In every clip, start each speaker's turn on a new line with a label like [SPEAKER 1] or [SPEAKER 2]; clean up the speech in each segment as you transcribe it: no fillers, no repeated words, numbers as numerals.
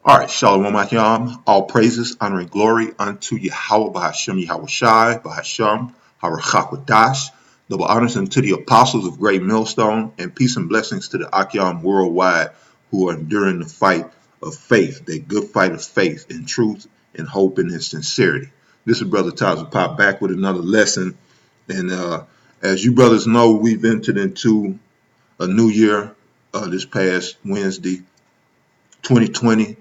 [SPEAKER 1] All right, Shalom Akyam. All praises, honor, and glory unto Yahweh Bahashem Yahweh Shai, Bahashem, Harachakwadash. Double honors unto the apostles of Great Millstone, and peace and blessings to the Akyam worldwide who are enduring the fight of faith, the good fight of faith in truth and hope and in sincerity. This is Brother Tyler Pop back with another lesson. And as you brothers know, we've entered into a new year this past Wednesday, 2020.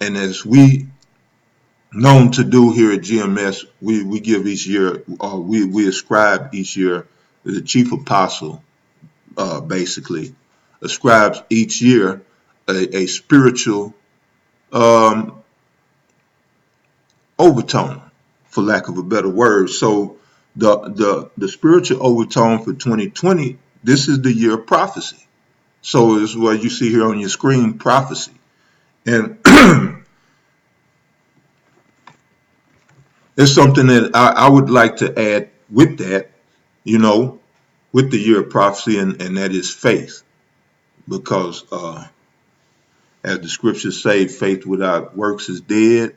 [SPEAKER 1] And as we known to do here at GMS, we give each year, we ascribe each year, the chief apostle basically ascribes each year a spiritual um, overtone, for lack of a better word. So the spiritual overtone for 2020, this is the year of prophecy. So it's what you see here on your screen, prophecy. And it's something that I would like to add with that, you know, with the year of prophecy, and that is faith. Because as the scriptures say, faith without works is dead.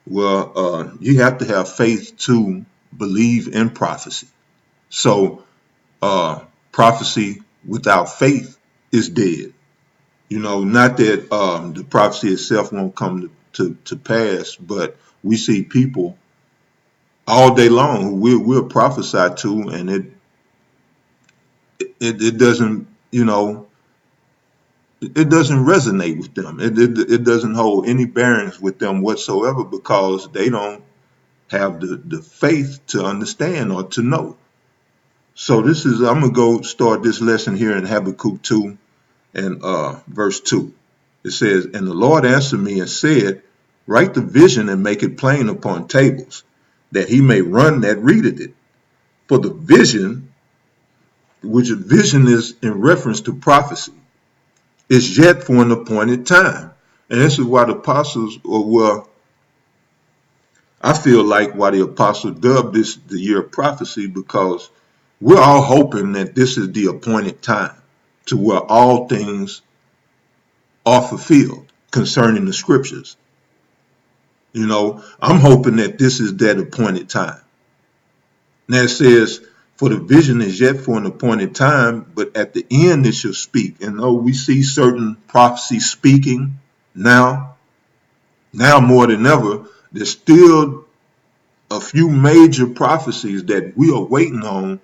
[SPEAKER 1] Well, you have to have faith to believe in prophecy. So prophecy without faith is dead. You know, not that the prophecy itself won't come to pass, but we see people all day long who we'll prophesy to, and it doesn't, you know, it doesn't resonate with them. It doesn't hold any bearings with them whatsoever because they don't have the faith to understand or to know. So I'm going to go start this lesson here in Habakkuk 2 and verse 2. It says, "And the Lord answered me and said, Write the vision and make it plain upon tables, that he may run that readeth it. For the vision," which a vision is in reference to prophecy, "is yet for an appointed time." And this is why the apostles, or well, I feel like why the apostles dubbed this the year of prophecy, because we're all hoping that this is the appointed time to where all things are fulfilled concerning the scriptures. You know, I'm hoping that this is that appointed time. Now it says, "For the vision is yet for an appointed time, but at the end it shall speak." And though we see certain prophecies speaking now more than ever, there's still a few major prophecies that we are waiting on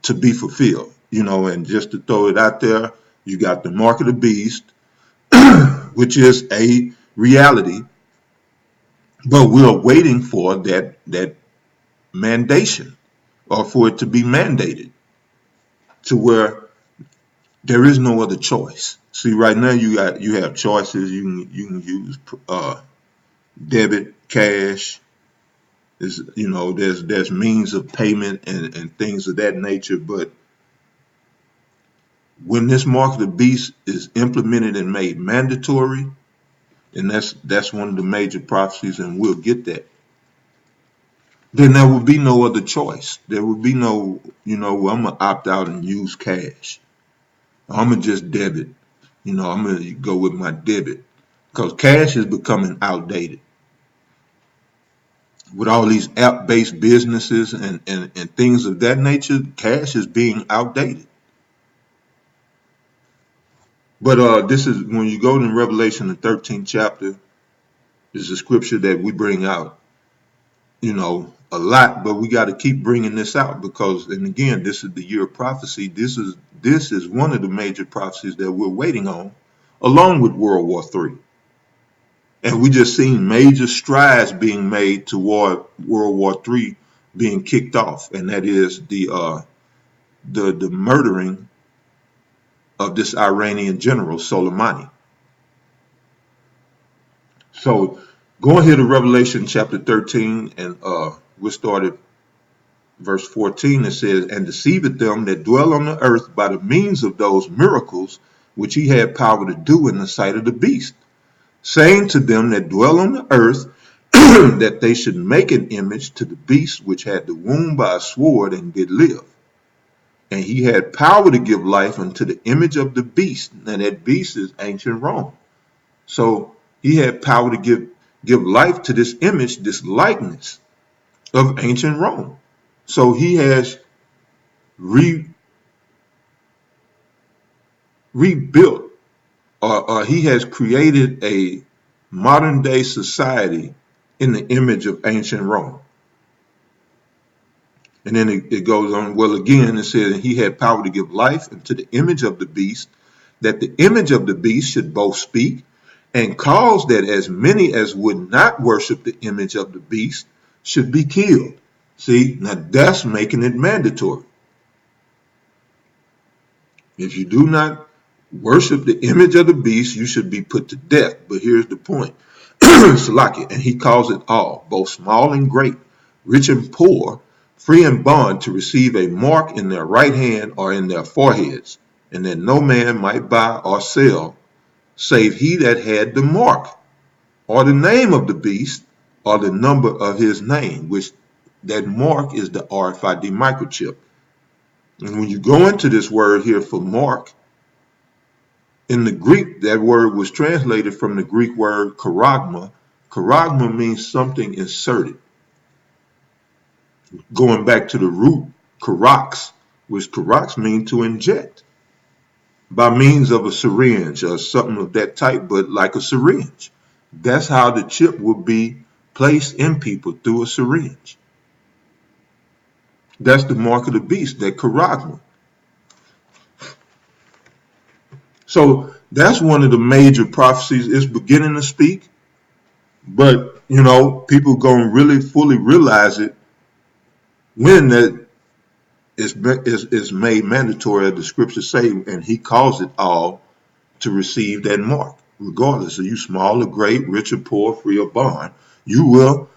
[SPEAKER 1] to be fulfilled. You know, and just to throw it out there, you got the mark of the beast, which is a reality, but we're waiting for that mandation, or for it to be mandated to where there is no other choice. See, right now you have choices. You can use debit, cash. Is, you know, there's means of payment and things of that nature. But when this mark of the beast is implemented and made mandatory, and that's one of the major prophecies, and we'll get that, then there will be no other choice. There will be no, you know, well, I'm gonna opt out and use cash. I'm gonna just debit. You know, I'm gonna go with my debit because cash is becoming outdated. With all these app-based businesses and things of that nature, cash is being outdated. But this is when you go to Revelation, the 13th chapter, is a scripture that we bring out, you know, a lot, but we got to keep bringing this out because, and again, this is the year of prophecy. This is one of the major prophecies that we're waiting on, along with World War III. And we just seen major strides being made toward World War III being kicked off, and that is the murdering of this Iranian general Soleimani. So going here to Revelation chapter 13, and we'll start at verse 14. It says, "And deceiveth them that dwell on the earth by the means of those miracles which he had power to do in the sight of the beast, saying to them that dwell on the earth that they should make an image to the beast which had the wound by a sword and did live. And he had power to give life unto the image of the beast." And that beast is ancient Rome. So He had power to give life to this image, this likeness of ancient Rome. So he has re, rebuilt, or he has created a modern day society in the image of ancient Rome. And then it goes on, well, again, it says he had power to give life into the image of the beast, that the image of the beast should both speak and cause that as many as would not worship the image of the beast should be killed. See, now that's making it mandatory. If you do not worship the image of the beast, you should be put to death. But here's the point. Salaki, and he calls it all, both small and great, rich and poor, free and bond, to receive a mark in their right hand or in their foreheads, and that no man might buy or sell, save he that had the mark, or the name of the beast, or the number of his name, which that mark is the RFID microchip. And when you go into this word here for mark, in the Greek, that word was translated from the Greek word charagma. Charagma means something inserted. Going back to the root, charax, which charax means to inject by means of a syringe or something of that type, but like a syringe. That's how the chip would be placed in people, through a syringe. That's the mark of the beast, that charagma. So that's one of the major prophecies. It's beginning to speak, but people gonna really fully realize it when that is made mandatory, as the scriptures say, and he calls it all to receive that mark. Regardless of you small or great, rich or poor, free or bond, you will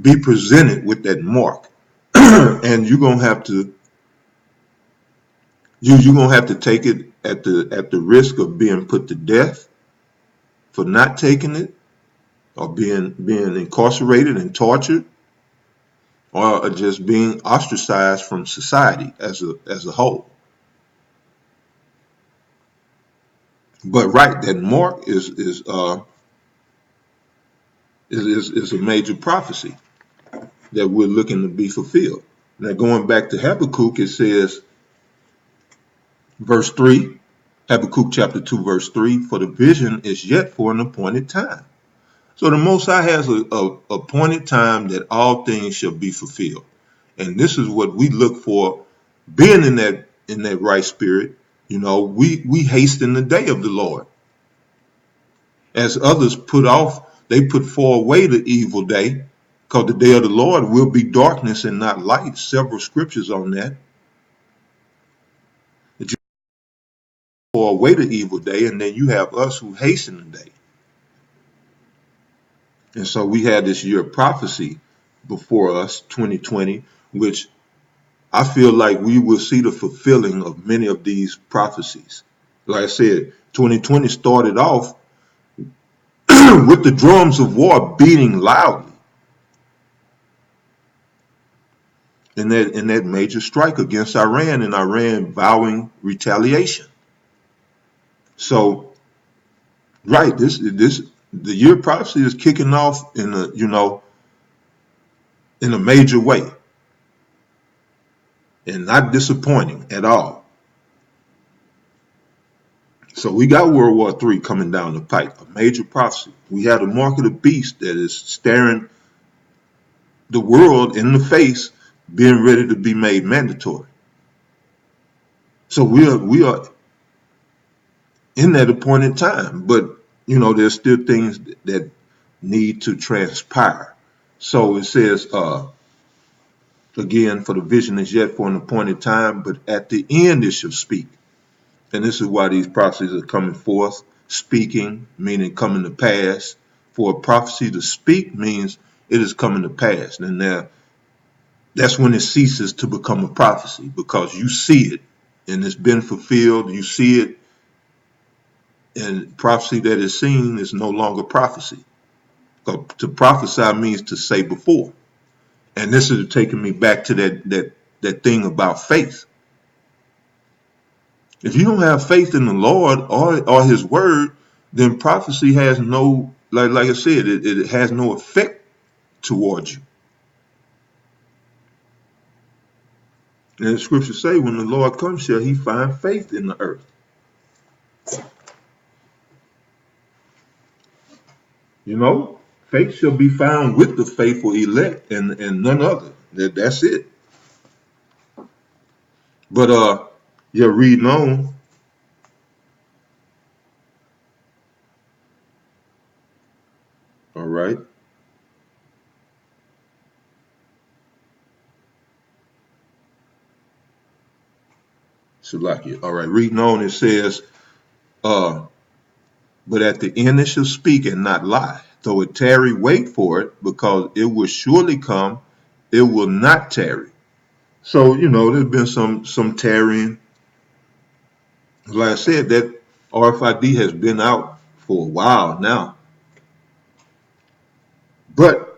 [SPEAKER 1] be presented with that mark. And you're gonna have to take it at the risk of being put to death for not taking it, or being incarcerated and tortured, or just being ostracized from society as a whole. But right, that mark is a major prophecy that we're looking to be fulfilled. Now, going back to Habakkuk, it says, verse 3, Habakkuk chapter 2, verse 3, for the vision is yet for an appointed time. So the Most High has a appointed time that all things shall be fulfilled. And this is what we look for, being in that right spirit. We hasten the day of the Lord. As others they put far away the evil day, because the day of the Lord will be darkness and not light. Several scriptures on that. That you far away the evil day, and then you have us who hasten the day. And so we had this year of prophecy before us, 2020, which I feel like we will see the fulfilling of many of these prophecies. Like I said, 2020 started off with the drums of war beating loudly in that major strike against Iran, and Iran vowing retaliation. So, right, the year of prophecy is kicking off in a major way, and not disappointing at all. So we got World War III coming down the pike, a major prophecy. We had a mark of the beast that is staring the world in the face, being ready to be made mandatory. So we are in that appointed time, but there's still things that need to transpire. So it says, again, for the vision is yet for an appointed time, but at the end it shall speak. And this is why these prophecies are coming forth. Speaking, meaning coming to pass. For a prophecy to speak means it is coming to pass. And now that's when it ceases to become a prophecy, because you see it and it's been fulfilled. You see it, and prophecy that is seen is no longer prophecy. To prophesy means to say before. And this is taking me back to that thing about faith. If you don't have faith in the Lord or his word, then prophecy has no like I said, it has no effect towards you. And the scriptures say, when the Lord comes, shall he find faith in the earth? You know, faith shall be found with the faithful elect and none other. That's it. But you're reading on, all right. Salakia. All right, reading on, it says, uh, but at the end it shall speak and not lie. Though it tarry, wait for it, because it will surely come, it will not tarry. So, there's been some tarrying. Like I said, that RFID has been out for a while now. But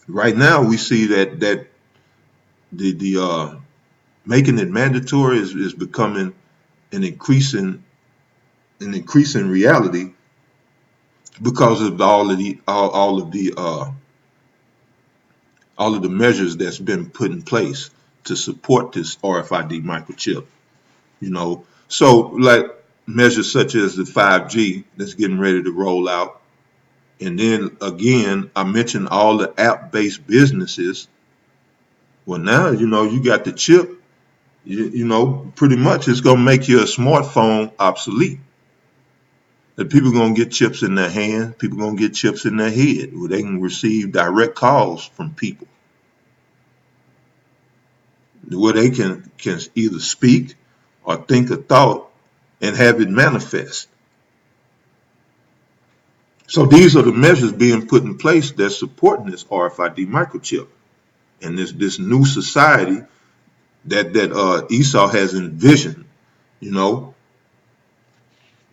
[SPEAKER 1] right now we see that the making it mandatory is becoming an increasing reality because of all of the measures that's been put in place to support this RFID microchip. So like measures such as the 5G that's getting ready to roll out, and then again I mentioned all the app-based businesses. Well, now you got the chip. Pretty much it's gonna make your smartphone obsolete. And people gonna get chips in their hand. People gonna get chips in their head where they can receive direct calls from people, where they can either speak or think a thought and have it manifest. So these are the measures being put in place that's supporting this RFID microchip and this new society that Esau has envisioned, you know,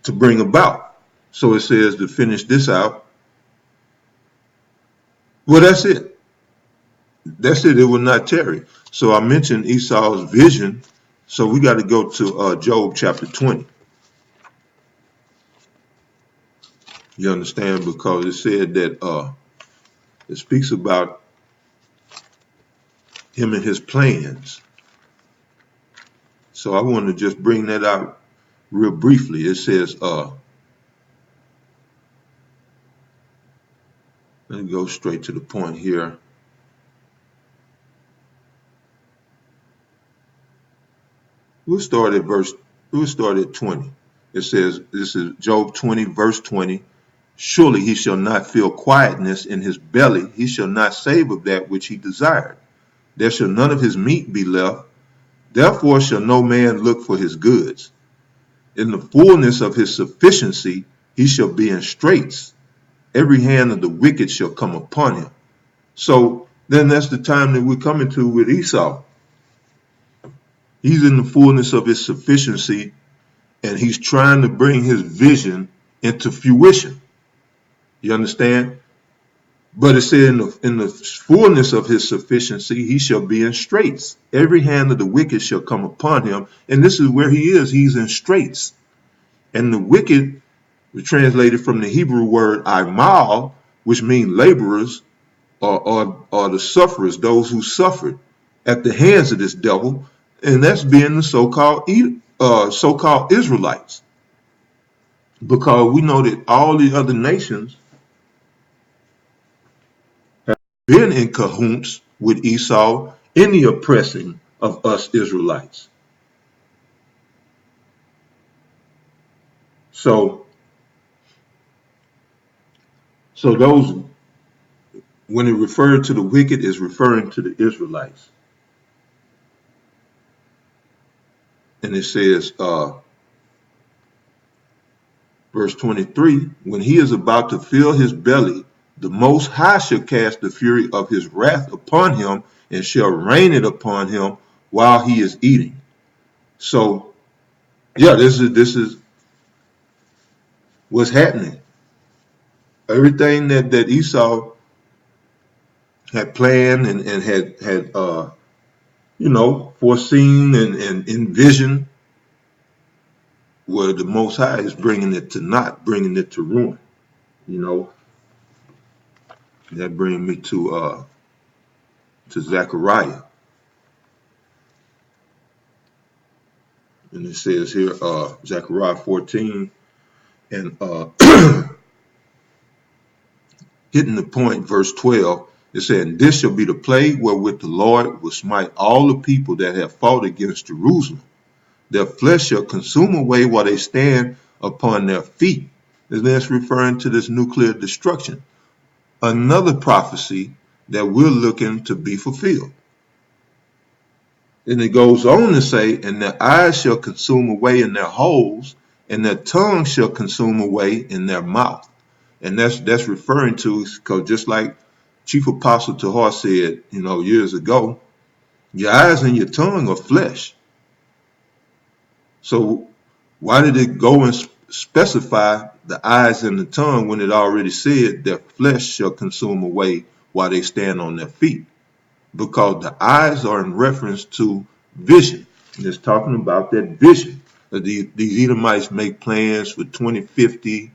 [SPEAKER 1] to bring about. So it says to finish this out. Well, that's it. That's it. It will not tarry. So I mentioned Esau's vision. So we got to go to Job chapter 20. You understand? Because it said that it speaks about him and his plans. So I want to just bring that out real briefly. It says, let me go straight to the point here. We'll start at 20. It says, this is Job 20, verse 20. Surely he shall not feel quietness in his belly. He shall not save of that which he desired. There shall none of his meat be left. Therefore shall no man look for his goods. In the fullness of his sufficiency, he shall be in straits. Every hand of the wicked shall come upon him. So then that's the time that we're coming to with Esau. He's in the fullness of his sufficiency, and he's trying to bring his vision into fruition. You understand? But it said in the fullness of his sufficiency, he shall be in straits. Every hand of the wicked shall come upon him. And this is where he is. He's in straits. And the wicked, translated from the Hebrew word imal, which means laborers, or the sufferers, those who suffered at the hands of this devil. And that's being the so-called Israelites. Because we know that all the other nations have been in cahoots with Esau in the oppressing of us Israelites. So those, when it referred to the wicked, is referring to the Israelites. And it says, verse 23, when he is about to fill his belly, the Most High shall cast the fury of his wrath upon him and shall rain it upon him while he is eating. So, yeah, this is what's happening. Everything that Esau had planned and had foreseen and envisioned, where the Most High is bringing it to naught, bringing it to ruin. You know, that brings me to Zechariah, and it says here, Zechariah 14, and hitting the point, verse 12. It said, "This shall be the plague wherewith the Lord will smite all the people that have fought against Jerusalem. Their flesh shall consume away while they stand upon their feet." And that's referring to this nuclear destruction. Another prophecy that we're looking to be fulfilled. And it goes on to say, "And their eyes shall consume away in their holes, and their tongue shall consume away in their mouth." And that's referring to, because just like Chief Apostle Tahar said, years ago, your eyes and your tongue are flesh. So why did it go and specify the eyes and the tongue when it already said their flesh shall consume away while they stand on their feet? Because the eyes are in reference to vision. And it's talking about that vision. These Edomites make plans for 2050,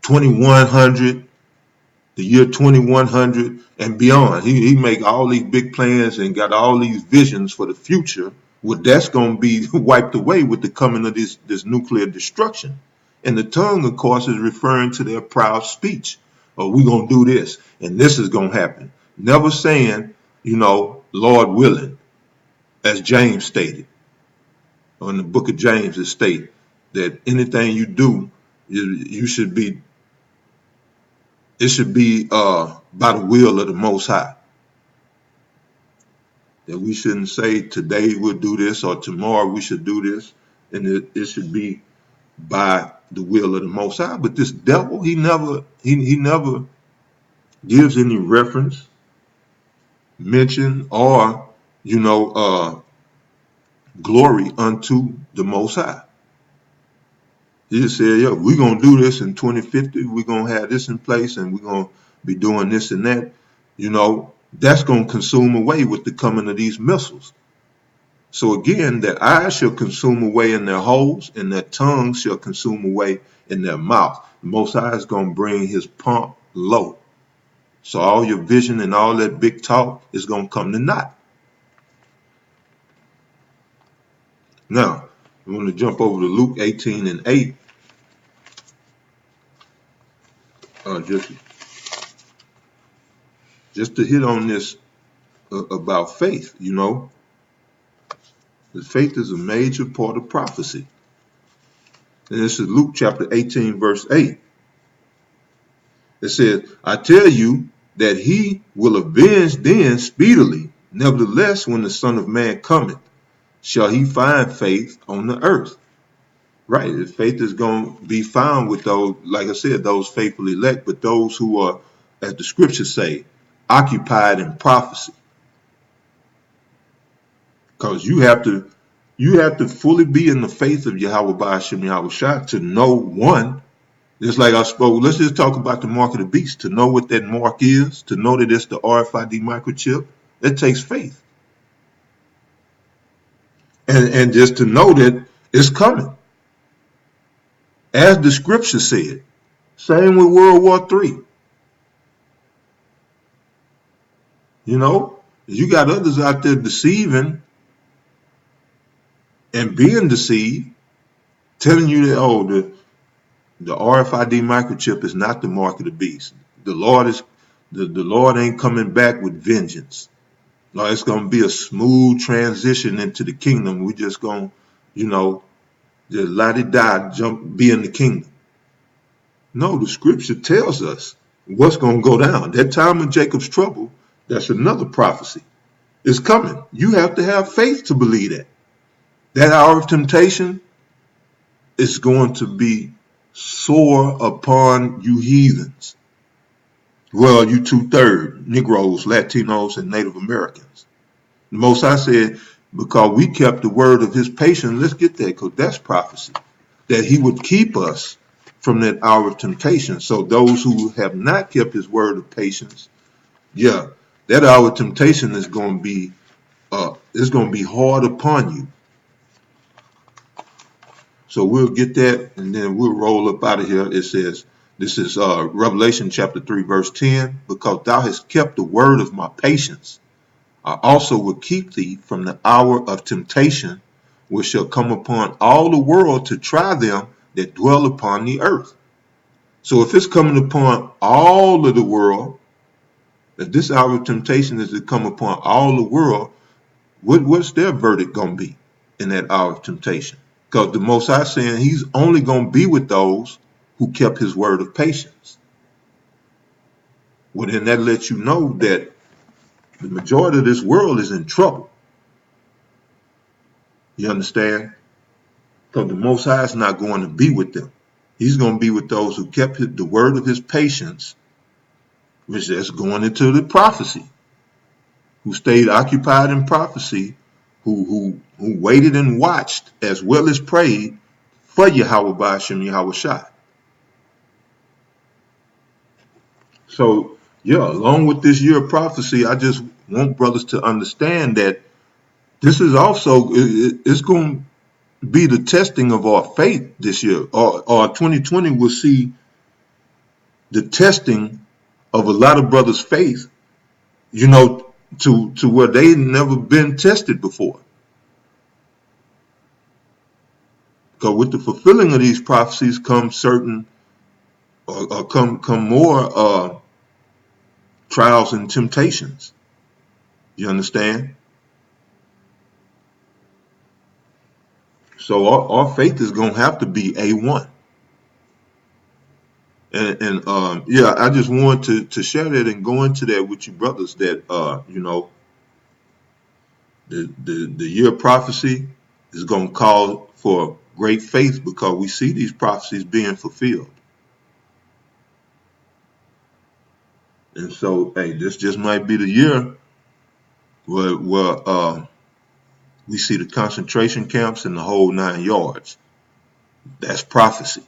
[SPEAKER 1] 2100, the year 2100 and beyond. He make all these big plans and got all these visions for the future. Well, that's going to be wiped away with the coming of this nuclear destruction. And the tongue, of course, is referring to their proud speech. Oh, we're going to do this, and this is going to happen. Never saying, Lord willing, as James stated. Or in the book of James, it states that anything you do, it should be by the will of the Most High. That we shouldn't say today we'll do this or tomorrow we should do this, and it should be by the will of the Most High. But this devil, he never gives any reference, mention, or glory unto the Most High. He just said, "Yeah, we're gonna do this in 2050. We're gonna have this in place, and we're gonna be doing this and that." That's gonna consume away with the coming of these missiles. So again, their eyes shall consume away in their holes, and their tongues shall consume away in their mouth. The Most High is going to bring his pomp low. So all your vision and all that big talk is going to come to naught. Now, I want to jump over to Luke 18 and 8. Just to hit on this about faith, The faith is a major part of prophecy. And this is Luke chapter 18, verse 8. It says, "I tell you that he will avenge then speedily. Nevertheless, when the Son of Man cometh, shall he find faith on the earth?" Right. His faith is going to be found with those, like I said, those faithful elect, but those who are, as the scriptures say, occupied in prophecy. Because you have to fully be in the faith of Yahweh Ba'ashem Yahweh Shah to know one. Just like I spoke, let's just talk about the mark of the beast. To know what that mark is, to know that it's the RFID microchip, it takes faith. And just to know that it's coming. As the scripture said. Same with World War III. You got others out there deceiving and being deceived, telling you that, the RFID microchip is not the mark of the beast. The Lord ain't coming back with vengeance. No, it's going to be a smooth transition into the kingdom. We just going to, just la-di-da, be in the kingdom. No, the scripture tells us what's going to go down. That time of Jacob's trouble, that's another prophecy. It's coming. You have to have faith to believe that. That hour of temptation is going to be sore upon you heathens. Well, you 2/3 Negroes, Latinos, and Native Americans. The Most High said, because we kept the word of his patience, let's get that, because that's prophecy, that he would keep us from that hour of temptation. So those who have not kept his word of patience, that hour of temptation is going to be hard upon you. So we'll get that, and then we'll roll up out of here. It says, this is Revelation chapter 3, verse 10, because thou hast kept the word of my patience, I also will keep thee from the hour of temptation, which shall come upon all the world to try them that dwell upon the earth. So if it's coming upon all of the world, if this hour of temptation is to come upon all the world, what's their verdict going to be in that hour of temptation? Because the Most High saying he's only going to be with those who kept his word of patience. Well, then that lets you know that the majority of this world is in trouble. You understand? Because the Most High is not going to be with them. He's going to be with those who kept the word of his patience, which is going into the prophecy, who stayed occupied in prophecy, who waited and watched as well as prayed for Yahweh Ba'ashem Yahweh Shai. So, yeah, along with this year of prophecy, I just want brothers to understand that this is also, it's going to be the testing of our faith this year. Or 2020 will see the testing of a lot of brothers' faith, to where they never been tested before. Because with the fulfilling of these prophecies come certain, or come more trials and temptations. You understand? So our faith is going to have to be A1. And yeah, I just wanted to share that and go into that with you brothers, that the year of prophecy is going to call for great faith, because we see these prophecies being fulfilled. And so, hey, this just might be the year where we see the concentration camps and the whole 9 yards. That's prophecy.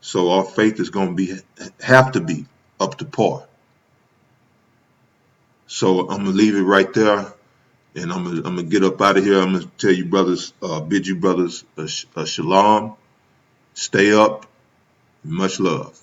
[SPEAKER 1] So our faith is going to have to be up to par. So I'm gonna leave it right there, and I'm gonna get up out of here. I'm gonna tell you brothers, bid you brothers, shalom. Stay up. Much love.